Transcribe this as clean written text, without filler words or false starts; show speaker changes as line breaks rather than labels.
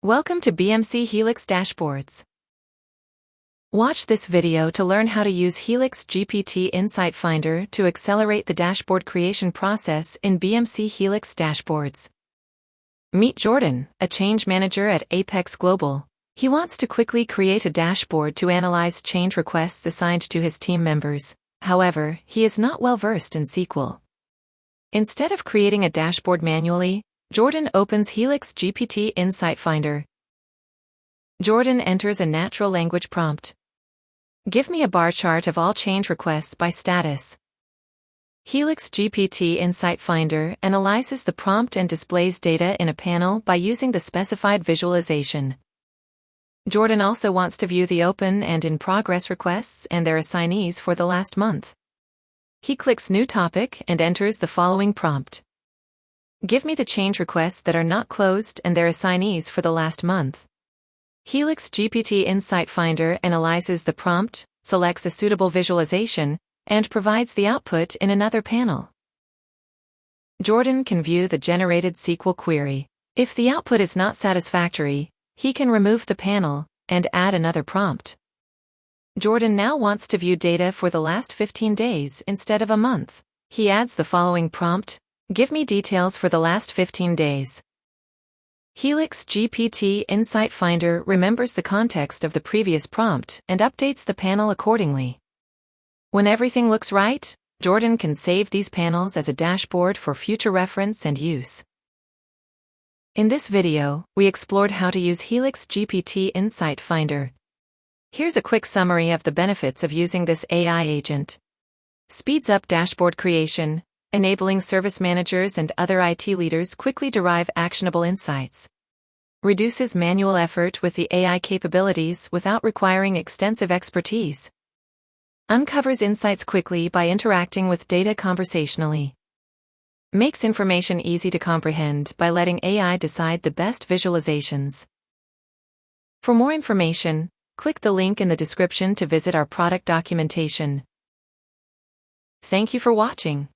Welcome to BMC Helix Dashboards. Watch this video to learn how to use HelixGPT Insight Finder to accelerate the dashboard creation process in BMC Helix Dashboards. Meet Jordan, a change manager at Apex Global. He wants to quickly create a dashboard to analyze change requests assigned to his team members. However, he is not well versed in SQL. Instead of creating a dashboard manually, Jordan opens HelixGPT Insight Finder. Jordan enters a natural language prompt. Give me a bar chart of all change requests by status. HelixGPT Insight Finder analyzes the prompt and displays data in a panel by using the specified visualization. Jordan also wants to view the open and in-progress requests and their assignees for the last month. He clicks New Topic and enters the following prompt. Give me the change requests that are not closed and their assignees for the last month. HelixGPT Insight Finder analyzes the prompt, selects a suitable visualization, and provides the output in another panel. Jordan can view the generated SQL query. If the output is not satisfactory, he can remove the panel and add another prompt. Jordan now wants to view data for the last 15 days instead of a month. He adds the following prompt. Give me details for the last 15 days. HelixGPT Insight Finder remembers the context of the previous prompt and updates the panel accordingly. When everything looks right, Jordan can save these panels as a dashboard for future reference and use. In this video, we explored how to use HelixGPT Insight Finder. Here's a quick summary of the benefits of using this AI agent. Speeds up dashboard creation, enabling service managers and other IT leaders quickly derive actionable insights. Reduces manual effort with the AI capabilities without requiring extensive expertise. Uncovers insights quickly by interacting with data conversationally. Makes information easy to comprehend by letting AI decide the best visualizations. For more information, click the link in the description to visit our product documentation. Thank you for watching.